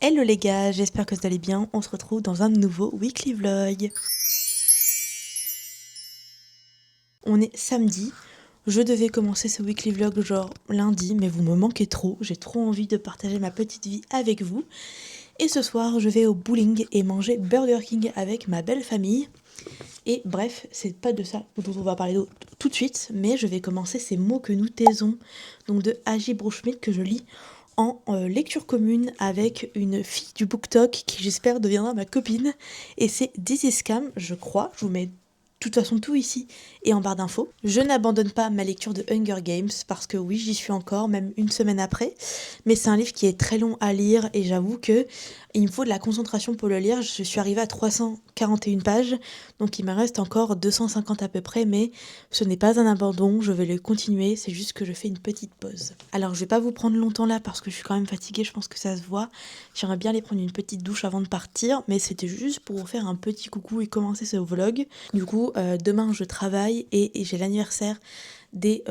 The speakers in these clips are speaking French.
Hello les gars, j'espère que vous allez bien, on se retrouve dans un nouveau weekly vlog. On est samedi, je devais commencer ce weekly vlog genre lundi, mais vous me manquez trop, j'ai trop envie de partager ma petite vie avec vous. Et ce soir, je vais au bowling et manger Burger King avec ma belle famille. Et bref, c'est pas de ça dont on va parler tout de suite, mais je vais commencer ces mots que nous taisons, donc de Agi Bruchmidt que je lis en lecture commune avec une fille du BookTok qui j'espère deviendra ma copine. Et c'est This is Scam, je crois. Je vous mets de toute façon tout ici et en barre d'infos. Je n'abandonne pas ma lecture de Hunger Games parce que oui, j'y suis encore, même une semaine après. Mais c'est un livre qui est très long à lire et j'avoue que il me faut de la concentration pour le lire. Je suis arrivée à 341 pages, donc il me reste encore 250 à peu près, mais ce n'est pas un abandon, je vais le continuer, c'est juste que je fais une petite pause. Alors je vais pas vous prendre longtemps là parce que je suis quand même fatiguée, je pense que ça se voit. J'aimerais bien aller prendre une petite douche avant de partir, mais c'était juste pour vous faire un petit coucou et commencer ce vlog. Du coup, demain je travaille et j'ai l'anniversaire des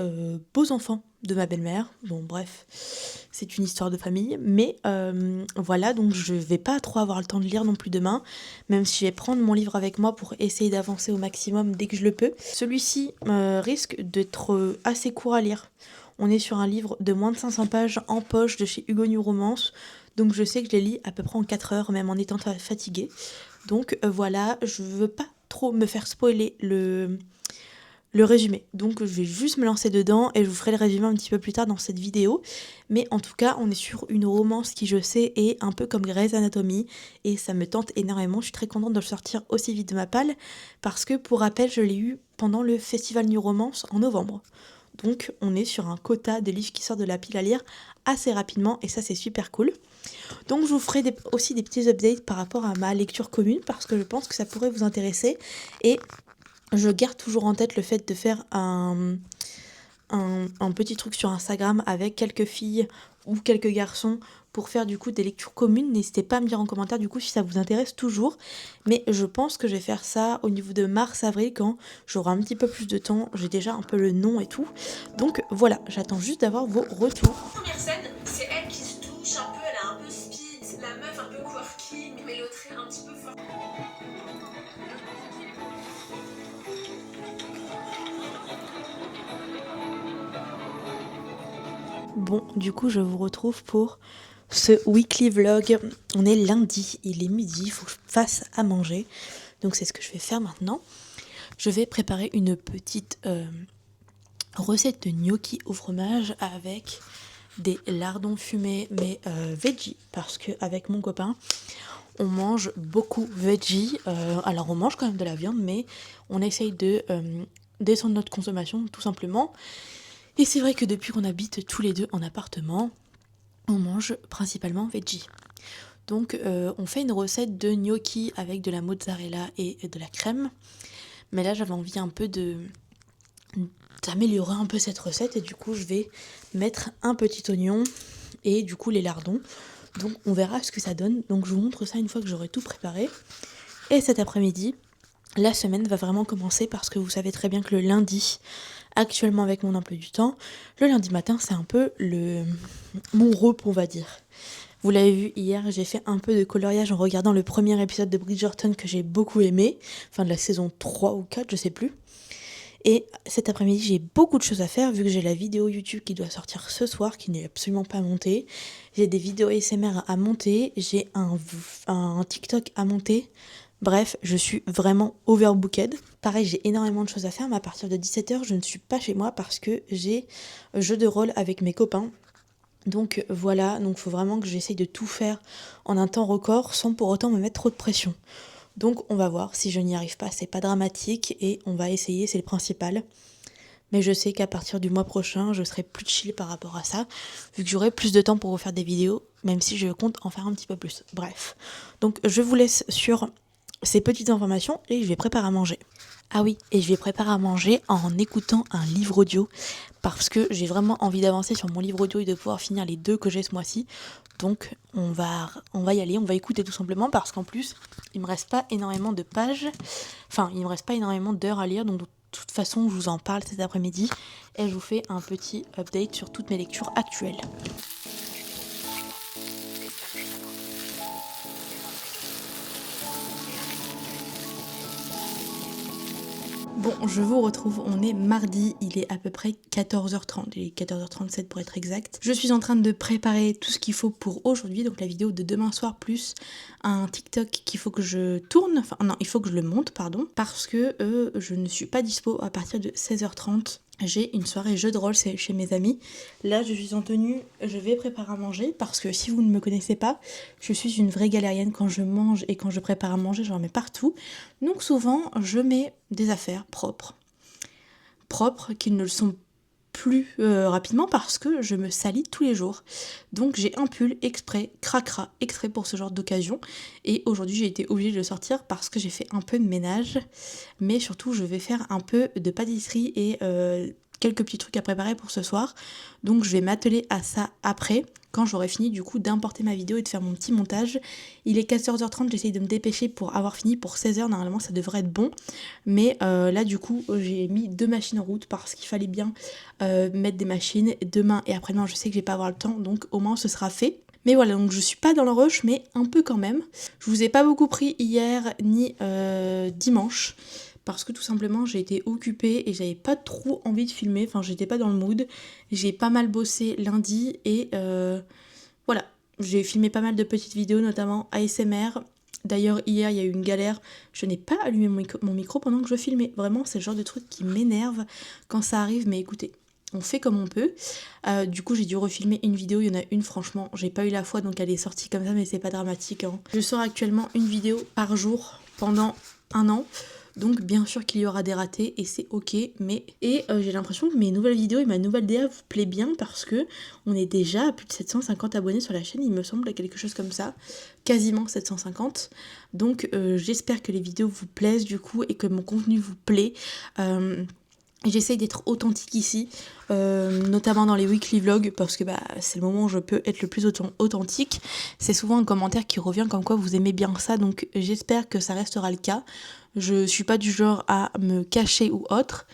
beaux enfants de ma belle-mère. Bon bref, c'est une histoire de famille, mais voilà, donc je vais pas trop avoir le temps de lire non plus demain, même si je vais prendre mon livre avec moi pour essayer d'avancer au maximum dès que je le peux. Celui-ci risque d'être assez court à lire. On est sur un livre de moins de 500 pages en poche de chez Hugo New Romance, donc je sais que je les lis à peu près en 4 heures, même en étant fatiguée. Donc voilà, je veux pas trop me faire spoiler le résumé. Donc je vais juste me lancer dedans et je vous ferai le résumé un petit peu plus tard dans cette vidéo. Mais en tout cas, on est sur une romance qui, je sais, est un peu comme Grey's Anatomy et ça me tente énormément. Je suis très contente de le sortir aussi vite de ma palle parce que, pour rappel, je l'ai eu pendant le Festival New Romance en novembre. Donc on est sur un quota de livres qui sortent de la pile à lire assez rapidement et ça c'est super cool. Donc je vous ferai aussi des petits updates par rapport à ma lecture commune parce que je pense que ça pourrait vous intéresser et je garde toujours en tête le fait de faire un petit truc sur Instagram avec quelques filles ou quelques garçons pour faire du coup des lectures communes. N'hésitez pas à me dire en commentaire du coup si ça vous intéresse toujours. Mais je pense que je vais faire ça au niveau de mars-avril quand j'aurai un petit peu plus de temps. J'ai déjà un peu le nom et tout. Donc voilà, j'attends juste d'avoir vos retours. Première scène, c'est elle qui se touche un peu, elle a un peu speed, la meuf un peu quirky, mais le trait un petit peu fort. Bon, du coup, je vous retrouve pour ce weekly vlog. On est lundi, il est midi, il faut que je fasse à manger. Donc c'est ce que je vais faire maintenant. Je vais préparer une petite recette de gnocchi au fromage avec des lardons fumés mais veggie parce qu'avec mon copain on mange beaucoup veggie. Alors on mange quand même de la viande mais on essaye de descendre notre consommation tout simplement. Et c'est vrai que depuis qu'on habite tous les deux en appartement, on mange principalement veggie. Donc on fait une recette de gnocchi avec de la mozzarella et de la crème. Mais là j'avais envie un peu d'améliorer un peu cette recette et du coup je vais mettre un petit oignon et du coup les lardons. Donc on verra ce que ça donne. Donc je vous montre ça une fois que j'aurai tout préparé. Et cet après-midi, la semaine va vraiment commencer parce que vous savez très bien que le lundi, actuellement avec mon emploi du temps, le lundi matin c'est un peu mon repos on va dire. Vous l'avez vu hier, j'ai fait un peu de coloriage en regardant le premier épisode de Bridgerton que j'ai beaucoup aimé, enfin de la saison 3 ou 4, je sais plus. Et cet après-midi, j'ai beaucoup de choses à faire vu que j'ai la vidéo YouTube qui doit sortir ce soir, qui n'est absolument pas montée. J'ai des vidéos ASMR à monter, j'ai un TikTok à monter. Bref, je suis vraiment overbooked. Pareil, j'ai énormément de choses à faire, mais à partir de 17h, je ne suis pas chez moi parce que j'ai jeu de rôle avec mes copains. Donc voilà, donc faut vraiment que j'essaye de tout faire en un temps record sans pour autant me mettre trop de pression. Donc on va voir, si je n'y arrive pas, c'est pas dramatique et on va essayer, c'est le principal. Mais je sais qu'à partir du mois prochain, je serai plus chill par rapport à ça, vu que j'aurai plus de temps pour vous faire des vidéos, même si je compte en faire un petit peu plus. Bref, donc je vous laisse sur ces petites informations et je vais préparer à manger. Ah oui, et je vais préparer à manger en écoutant un livre audio parce que j'ai vraiment envie d'avancer sur mon livre audio et de pouvoir finir les 2 que j'ai ce mois-ci. Donc on va y aller, on va écouter tout simplement parce qu'en plus il me reste pas énormément de pages, enfin il me reste pas énormément d'heures à lire, donc de toute façon je vous en parle cet après-midi et je vous fais un petit update sur toutes mes lectures actuelles. Bon, je vous retrouve, on est mardi, il est à peu près 14h30, il est 14h37 pour être exact. Je suis en train de préparer tout ce qu'il faut pour aujourd'hui, donc la vidéo de demain soir, plus un TikTok qu'il faut que je tourne, enfin non, il faut que je le monte, pardon, parce que je ne suis pas dispo à partir de 16h30. J'ai une soirée jeu de rôle chez mes amis. Là, je suis en tenue, je vais préparer à manger parce que si vous ne me connaissez pas, je suis une vraie galérienne quand je mange et quand je prépare à manger, j'en mets partout. Donc souvent, je mets des affaires propres qui ne le sont plus rapidement parce que je me salis tous les jours. Donc j'ai un pull exprès, cracra, exprès pour ce genre d'occasion. Et aujourd'hui j'ai été obligée de le sortir parce que j'ai fait un peu de ménage. Mais surtout je vais faire un peu de pâtisserie et quelques petits trucs à préparer pour ce soir. Donc je vais m'atteler à ça après, quand j'aurai fini du coup d'importer ma vidéo et de faire mon petit montage. Il est 14h30, j'essaye de me dépêcher pour avoir fini pour 16h, normalement ça devrait être bon. Mais là du coup j'ai mis 2 machines en route parce qu'il fallait bien mettre des machines. Demain et après-demain je sais que je vais pas avoir le temps, donc au moins ce sera fait. Mais voilà, donc je suis pas dans le rush, mais un peu quand même. Je vous ai pas beaucoup pris hier ni dimanche. Parce que tout simplement j'ai été occupée et j'avais pas trop envie de filmer, enfin j'étais pas dans le mood. J'ai pas mal bossé lundi et voilà, j'ai filmé pas mal de petites vidéos, notamment ASMR. D'ailleurs hier il y a eu une galère, je n'ai pas allumé mon micro pendant que je filmais. Vraiment c'est le genre de truc qui m'énerve quand ça arrive, mais écoutez, on fait comme on peut. Du coup j'ai dû refilmer une vidéo, il y en a une franchement, j'ai pas eu la foi donc elle est sortie comme ça mais c'est pas dramatique, hein. Je sors actuellement une vidéo par jour pendant un an. Donc bien sûr qu'il y aura des ratés et c'est ok, mais j'ai l'impression que mes nouvelles vidéos et ma nouvelle DA vous plaît bien parce que on est déjà à plus de 750 abonnés sur la chaîne, il me semble, quelque chose comme ça, quasiment 750. Donc j'espère que les vidéos vous plaisent du coup et que mon contenu vous plaît. J'essaye d'être authentique ici, notamment dans les weekly vlogs parce que c'est le moment où je peux être le plus authentique. C'est souvent un commentaire qui revient comme quoi vous aimez bien ça, donc j'espère que ça restera le cas. Je suis pas du genre à me cacher ou autre.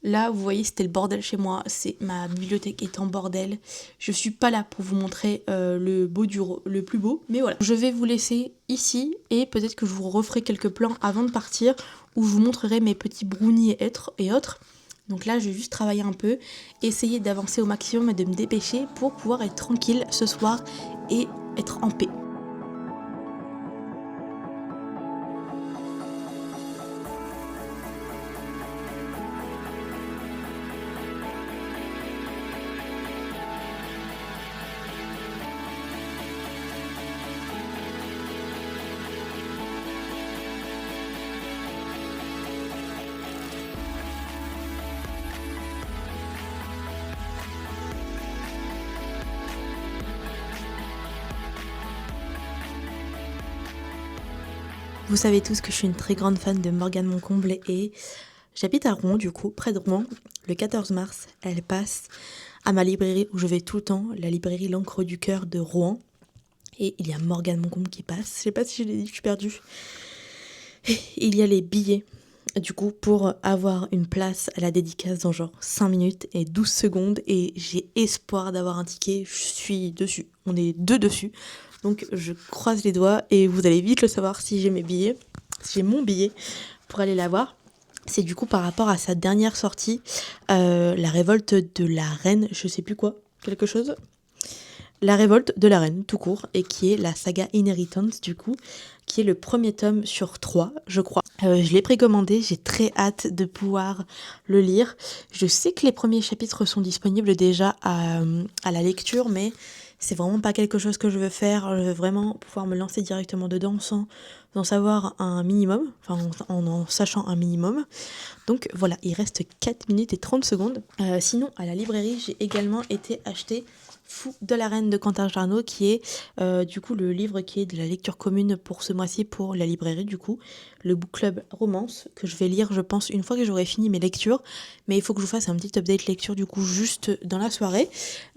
Là, vous voyez, c'était le bordel chez moi. C'est ma bibliothèque est en bordel. Je suis pas là pour vous montrer le plus beau. Mais voilà, je vais vous laisser ici et peut-être que je vous referai quelques plans avant de partir où je vous montrerai mes petits brownies et autres. Donc là, je vais juste travailler un peu, essayer d'avancer au maximum et de me dépêcher pour pouvoir être tranquille ce soir et être en paix. Vous savez tous que je suis une très grande fan de Morgane Moncomble et j'habite à Rouen du coup, près de Rouen. Le 14 mars, elle passe à ma librairie où je vais tout le temps, la librairie L'Encre du Cœur de Rouen. Et il y a Morgane Moncomble qui passe, je sais pas si je l'ai dit, je suis perdue. Et il y a les billets du coup pour avoir une place à la dédicace dans genre 5 minutes et 12 secondes et j'ai espoir d'avoir un ticket, je suis dessus, on est 2 dessus. Donc je croise les doigts et vous allez vite le savoir si j'ai mes billets, si j'ai mon billet pour aller la voir. C'est du coup par rapport à sa dernière sortie, La révolte de la reine, je sais plus quoi, quelque chose. La révolte de la reine, tout court, et qui est la saga Inheritance du coup, qui est le premier tome sur 3, je crois. Je l'ai précommandé, j'ai très hâte de pouvoir le lire. Je sais que les premiers chapitres sont disponibles déjà à la lecture, mais c'est vraiment pas quelque chose que je veux faire. Je veux vraiment pouvoir me lancer directement dedans sans en savoir un minimum, enfin en sachant un minimum. Donc voilà, il reste 4 minutes et 30 secondes. Sinon, à la librairie, j'ai également été acheter Fou de la reine de Quentin Jarnot, qui est du coup le livre qui est de la lecture commune pour ce mois-ci pour la librairie du coup, le book club romance que je vais lire je pense une fois que j'aurai fini mes lectures, mais il faut que je vous fasse un petit update lecture du coup juste dans la soirée.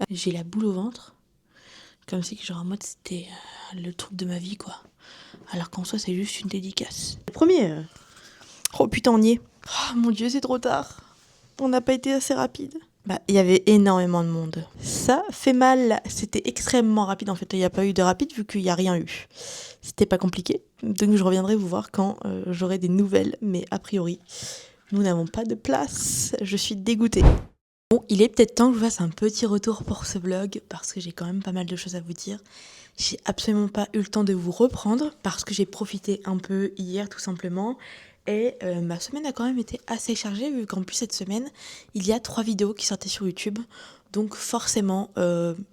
J'ai la boule au ventre, comme si genre en mode c'était le truc de ma vie quoi, alors qu'en soi c'est juste une dédicace. Le premier, oh putain on y est, oh mon dieu c'est trop tard, on n'a pas été assez rapide. Il y avait énormément de monde. Ça fait mal, c'était extrêmement rapide en fait, il n'y a pas eu de rapide vu qu'il n'y a rien eu. C'était pas compliqué, donc je reviendrai vous voir quand j'aurai des nouvelles, mais a priori, Nous n'avons pas de place, je suis dégoûtée. Bon, il est peut-être temps que je fasse un petit retour pour ce vlog parce que j'ai quand même pas mal de choses à vous dire. J'ai absolument pas eu le temps de vous reprendre parce que j'ai profité un peu hier tout simplement. Et ma semaine a quand même été assez chargée vu qu'en plus cette semaine, il y a 3 vidéos qui sortaient sur YouTube. Donc forcément,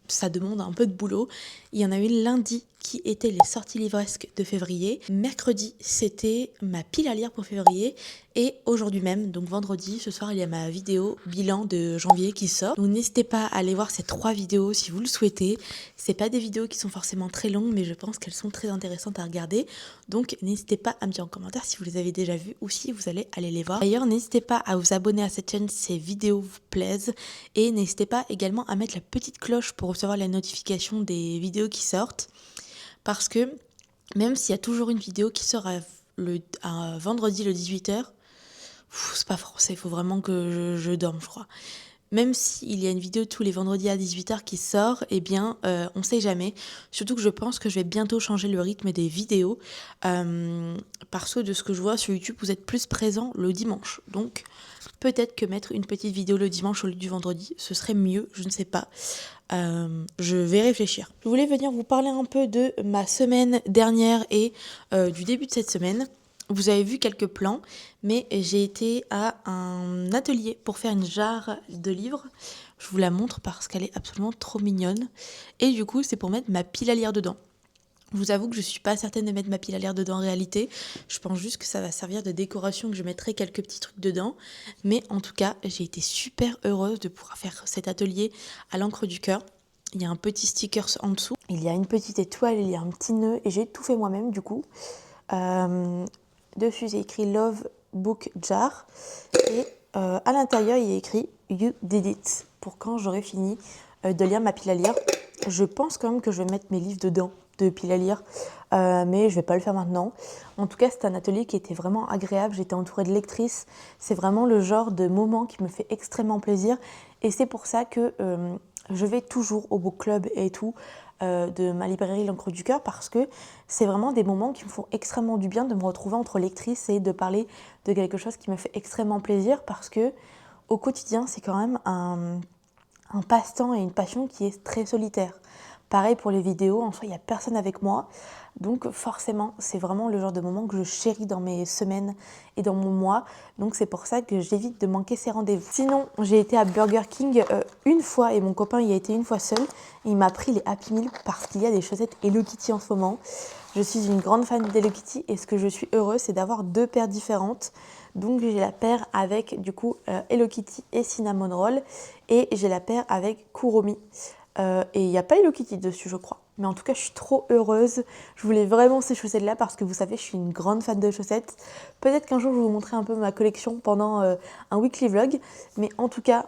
ça demande un peu de boulot. Il y en a eu lundi qui étaient les sorties livresques de février. Mercredi, c'était ma pile à lire pour février. Et aujourd'hui même, donc vendredi, ce soir, il y a ma vidéo bilan de janvier qui sort. Donc n'hésitez pas à aller voir ces 3 vidéos si vous le souhaitez. C'est pas des vidéos qui sont forcément très longues, mais je pense qu'elles sont très intéressantes à regarder. Donc n'hésitez pas à me dire en commentaire si vous les avez déjà vues ou si vous allez aller les voir. D'ailleurs, n'hésitez pas à vous abonner à cette chaîne si ces vidéos vous plaisent. Et n'hésitez pas également à mettre la petite cloche pour recevoir la notification des vidéos qui sortent. Parce que même s'il y a toujours une vidéo qui sort à vendredi le 18h, c'est pas français, il faut vraiment que je dorme, je crois. Même s'il y a une vidéo tous les vendredis à 18h qui sort, eh bien, on sait jamais. Surtout que je pense que je vais bientôt changer le rythme des vidéos. Parce que de ce que je vois sur YouTube, vous êtes plus présents le dimanche. Donc, peut-être que mettre une petite vidéo le dimanche au lieu du vendredi, ce serait mieux, je ne sais pas. Je vais réfléchir. Je voulais venir vous parler un peu de ma semaine dernière et du début de cette semaine. Vous avez vu quelques plans, mais j'ai été à un atelier pour faire une jarre de livres. Je vous la montre parce qu'elle est absolument trop mignonne. Et du coup, c'est pour mettre ma pile à lire dedans. Je vous avoue que je suis pas certaine de mettre ma pile à lire dedans en réalité. Je pense juste que ça va servir de décoration, que je mettrai quelques petits trucs dedans. Mais en tout cas, j'ai été super heureuse de pouvoir faire cet atelier à l'encre du cœur. Il y a un petit sticker en dessous. Il y a une petite étoile, il y a un petit nœud et j'ai tout fait moi-même du coup. Dessus, c'est écrit Love Book Jar. Et à l'intérieur, il y a écrit You Did It. Pour quand j'aurai fini de lire ma pile à lire. Je pense quand même que je vais mettre mes livres dedans, de pile à lire. Mais je vais pas le faire maintenant. En tout cas, c'est un atelier qui était vraiment agréable. J'étais entourée de lectrices. C'est vraiment le genre de moment qui me fait extrêmement plaisir. Et c'est pour ça que je vais toujours au book club et tout. De ma librairie L'Encre du Cœur parce que c'est vraiment des moments qui me font extrêmement du bien de me retrouver entre lectrices et de parler de quelque chose qui me fait extrêmement plaisir parce que au quotidien c'est quand même un passe-temps et une passion qui est très solitaire. Pareil pour les vidéos, en soi il n'y a personne avec moi, donc forcément c'est vraiment le genre de moment que je chéris dans mes semaines et dans mon mois, donc c'est pour ça que j'évite de manquer ces rendez-vous. Sinon j'ai été à Burger King une fois et mon copain y a été une fois seul, il m'a pris les Happy Meal parce qu'il y a des chaussettes Hello Kitty en ce moment. Je suis une grande fan d'Hello Kitty et ce que je suis heureuse c'est d'avoir 2 paires différentes. Donc j'ai la paire avec du coup Hello Kitty et Cinnamon Roll et j'ai la paire avec Kuromi. Et il n'y a pas Hello Kitty dessus je crois. Mais en tout cas je suis trop heureuse. Je voulais vraiment ces chaussettes là parce que vous savez je suis une grande fan de chaussettes. Peut-être qu'un jour je vais vous montrer un peu ma collection pendant un weekly vlog. Mais en tout cas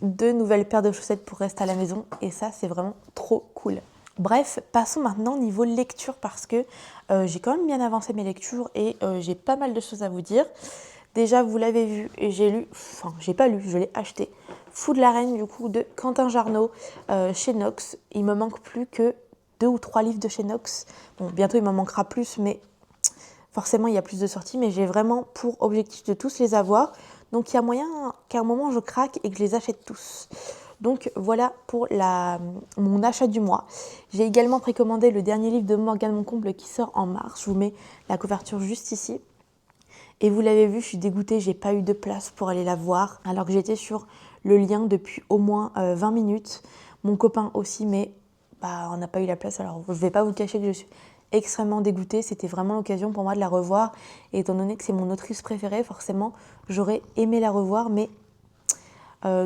2 nouvelles paires de chaussettes pour rester à la maison. Et ça c'est vraiment trop cool. Bref, passons maintenant au niveau lecture parce que j'ai quand même bien avancé mes lectures et j'ai pas mal de choses à vous dire. Déjà, vous l'avez vu, et j'ai lu, enfin, j'ai pas lu, je l'ai acheté. Fou de la Reine, du coup, de Quentin Jarnot, chez Nox. Il me manque plus que 2 ou 3 livres de chez Nox. Bon, bientôt, il m'en manquera plus, mais forcément, il y a plus de sorties. Mais j'ai vraiment pour objectif de tous les avoir. Donc, il y a moyen qu'à un moment, je craque et que je les achète tous. Donc, voilà pour mon achat du mois. J'ai également précommandé le dernier livre de Morgane Moncomble qui sort en mars. Je vous mets la couverture juste ici. Et vous l'avez vu, je suis dégoûtée, j'ai pas eu de place pour aller la voir, alors que j'étais sur le lien depuis au moins 20 minutes. Mon copain aussi, mais on n'a pas eu la place, alors je vais pas vous cacher que je suis extrêmement dégoûtée. C'était vraiment l'occasion pour moi de la revoir. Et étant donné que c'est mon autrice préférée, forcément, j'aurais aimé la revoir, mais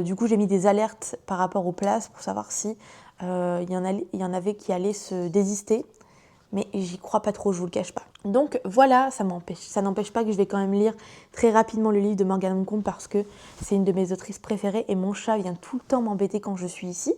du coup, j'ai mis des alertes par rapport aux places pour savoir si il y en avait qui allaient se désister. Mais j'y crois pas trop, je vous le cache pas. Donc voilà, ça n'empêche pas que je vais quand même lire très rapidement le livre de Morgane Moncomble parce que c'est une de mes autrices préférées et mon chat vient tout le temps m'embêter quand je suis ici.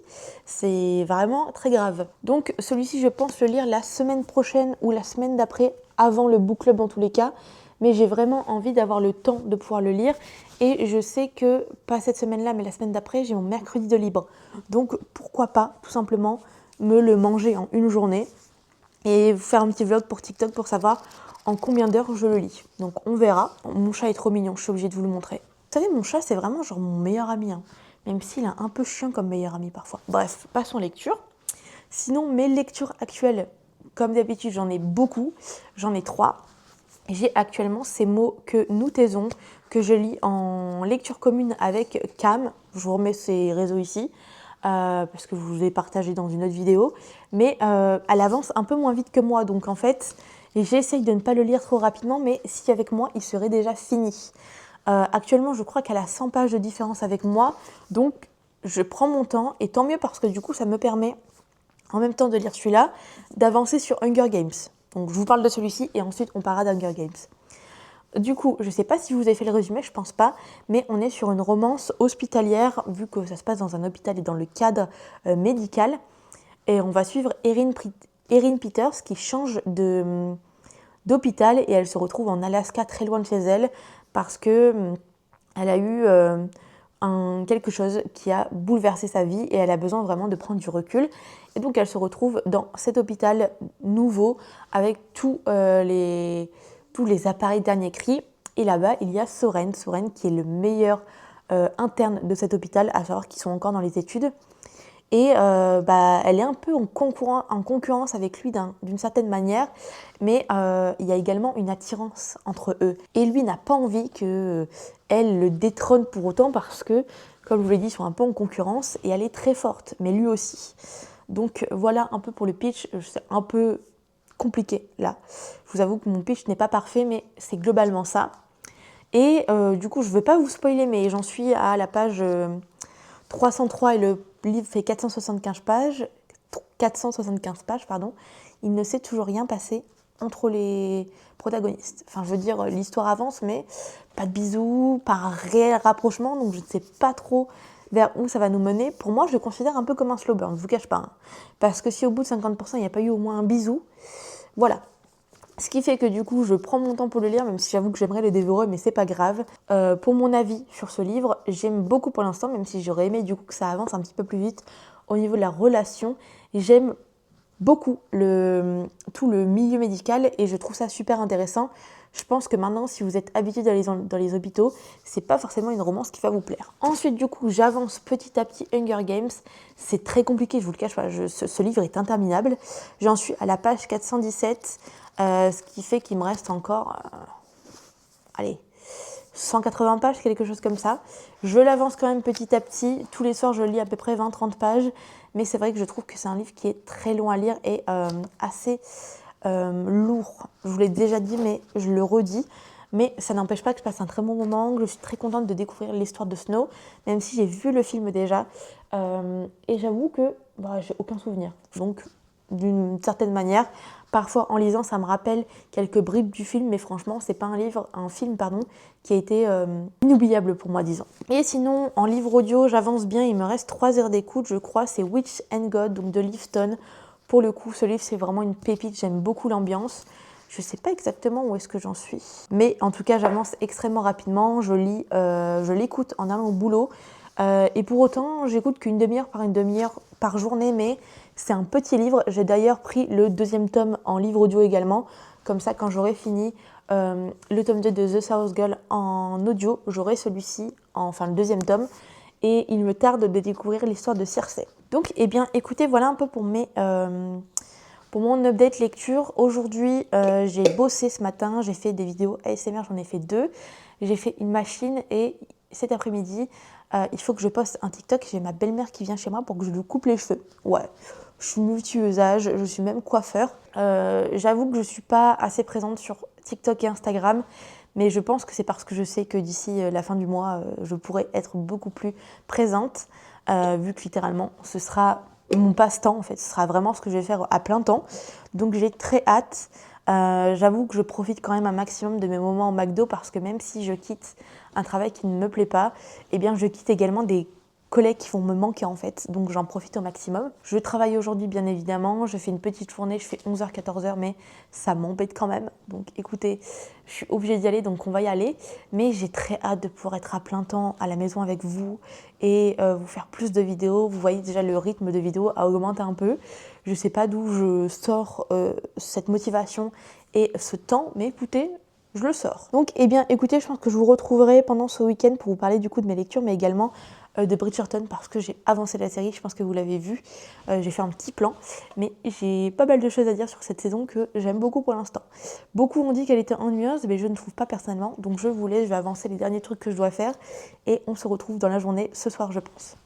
C'est vraiment très grave. Donc celui-ci, je pense le lire la semaine prochaine ou la semaine d'après, avant le book club en tous les cas. Mais j'ai vraiment envie d'avoir le temps de pouvoir le lire. Et je sais que, pas cette semaine-là, mais la semaine d'après, j'ai mon mercredi de libre. Donc pourquoi pas, tout simplement, me le manger en une journée et vous faire un petit vlog pour TikTok pour savoir en combien d'heures je le lis. Donc on verra. Mon chat est trop mignon, je suis obligée de vous le montrer. Vous savez, mon chat, c'est vraiment genre mon meilleur ami, hein, même s'il est un peu chiant comme meilleur ami parfois. Bref, passons lecture. Sinon, mes lectures actuelles, comme d'habitude, j'en ai beaucoup. J'en ai 3. J'ai actuellement Ces mots que nous taisons, que je lis en lecture commune avec Cam. Je vous remets ses réseaux ici, parce que je vous ai partagé dans une autre vidéo. Mais elle avance un peu moins vite que moi, donc en fait, j'essaye de ne pas le lire trop rapidement, mais si avec moi, il serait déjà fini. Actuellement, je crois qu'elle a 100 pages de différence avec moi, donc je prends mon temps, et tant mieux parce que du coup, ça me permet, en même temps de lire celui-là, d'avancer sur Hunger Games. Donc je vous parle de celui-ci, et ensuite on parlera d'Hunger Games. Du coup, je ne sais pas si vous avez fait le résumé, je pense pas, mais on est sur une romance hospitalière, vu que ça se passe dans un hôpital et dans le cadre médical, et on va suivre Erin Peters qui change d'hôpital, et elle se retrouve en Alaska, très loin de chez elle, parce que elle a eu quelque chose qui a bouleversé sa vie, et elle a besoin vraiment de prendre du recul. Et donc elle se retrouve dans cet hôpital nouveau avec tous les appareils dernier cri. Et là-bas, il y a Soren qui est le meilleur interne de cet hôpital, à savoir qu'ils sont encore dans les études. Et elle est un peu en concurrence avec lui d'une certaine manière, mais il y a également une attirance entre eux. Et lui n'a pas envie qu'elle le détrône pour autant, parce que, comme je vous l'ai dit, ils sont un peu en concurrence, et elle est très forte, mais lui aussi. Donc voilà un peu pour le pitch. C'est un peu compliqué là. Je vous avoue que mon pitch n'est pas parfait, mais c'est globalement ça. Et du coup, je ne veux pas vous spoiler, mais j'en suis à la page 303 et le livre fait 475 pages. 475 pages, pardon. Il ne s'est toujours rien passé entre les protagonistes. Enfin, je veux dire, l'histoire avance, mais pas de bisous, pas un réel rapprochement, donc je ne sais pas trop vers où ça va nous mener. Pour moi, je le considère un peu comme un slow burn, je ne vous cache pas. Hein. Parce que si au bout de 50%, il n'y a pas eu au moins un bisou, voilà. Ce qui fait que du coup, je prends mon temps pour le lire, même si j'avoue que j'aimerais le dévorer, mais c'est pas grave. Pour mon avis sur ce livre, j'aime beaucoup pour l'instant, même si j'aurais aimé du coup que ça avance un petit peu plus vite au niveau de la relation. J'aime beaucoup tout le milieu médical, et je trouve ça super intéressant. Je pense que maintenant, si vous êtes habitué dans les hôpitaux, c'est pas forcément une romance qui va vous plaire. Ensuite, du coup, j'avance petit à petit Hunger Games. C'est très compliqué, je vous le cache pas, ce livre est interminable. J'en suis à la page 417, ce qui fait qu'il me reste encore, 180 pages, quelque chose comme ça. Je l'avance quand même petit à petit. Tous les soirs, je lis à peu près 20-30 pages. Mais c'est vrai que je trouve que c'est un livre qui est très long à lire et assez lourd. Je vous l'ai déjà dit, mais je le redis. Mais ça n'empêche pas que je passe un très bon moment, que je suis très contente de découvrir l'histoire de Snow, même si j'ai vu le film déjà. Et j'avoue que j'ai aucun souvenir. Donc, d'une certaine manière, parfois en lisant, ça me rappelle quelques bribes du film, mais franchement, c'est pas un film qui a été inoubliable pour moi, disons. Et sinon, en livre audio, j'avance bien, il me reste 3 heures d'écoute, je crois, c'est Witch and God, donc de Liv Stone. Pour le coup, ce livre, c'est vraiment une pépite, j'aime beaucoup l'ambiance. Je sais pas exactement où est-ce que j'en suis, mais en tout cas, j'avance extrêmement rapidement, je l'écoute en allant au boulot, et pour autant, j'écoute qu'une demi-heure par journée, mais c'est un petit livre. J'ai d'ailleurs pris le 2e tome en livre audio également. Comme ça, quand j'aurai fini le tome 2 de The South Girl en audio, j'aurai celui-ci, enfin le 2e tome. Et il me tarde de découvrir l'histoire de Circe. Donc, eh bien, écoutez, voilà un peu pour mon update lecture. Aujourd'hui, j'ai bossé ce matin, j'ai fait des vidéos ASMR, j'en ai fait 2. J'ai fait une machine, et cet après-midi, il faut que je poste un TikTok. J'ai ma belle-mère qui vient chez moi pour que je lui coupe les cheveux. Ouais, je suis multi-usage, je suis même coiffeur. J'avoue que je ne suis pas assez présente sur TikTok et Instagram, mais je pense que c'est parce que je sais que d'ici la fin du mois, je pourrai être beaucoup plus présente, vu que littéralement, ce sera mon passe-temps en fait. Ce sera vraiment ce que je vais faire à plein temps. Donc j'ai très hâte. J'avoue que je profite quand même un maximum de mes moments au McDo, parce que même si je quitte un travail qui ne me plaît pas, eh bien je quitte également des collègues qui vont me manquer en fait, donc j'en profite au maximum. Je travaille aujourd'hui bien évidemment, je fais une petite journée, je fais 11h-14h, mais ça m'embête quand même. Donc écoutez, je suis obligée d'y aller, donc on va y aller. Mais j'ai très hâte de pouvoir être à plein temps à la maison avec vous et vous faire plus de vidéos. Vous voyez déjà le rythme de vidéos a augmenté un peu. Je ne sais pas d'où je sors cette motivation et ce temps, mais écoutez, je le sors. Donc eh bien écoutez, je pense que je vous retrouverai pendant ce week-end pour vous parler du coup de mes lectures, mais également de Bridgerton parce que j'ai avancé la série, je pense que vous l'avez vu, j'ai fait un petit plan, mais j'ai pas mal de choses à dire sur cette saison que j'aime beaucoup pour l'instant. Beaucoup ont dit qu'elle était ennuyeuse, mais je ne trouve pas personnellement, donc je vous laisse, je vais avancer les derniers trucs que je dois faire et on se retrouve dans la journée ce soir je pense.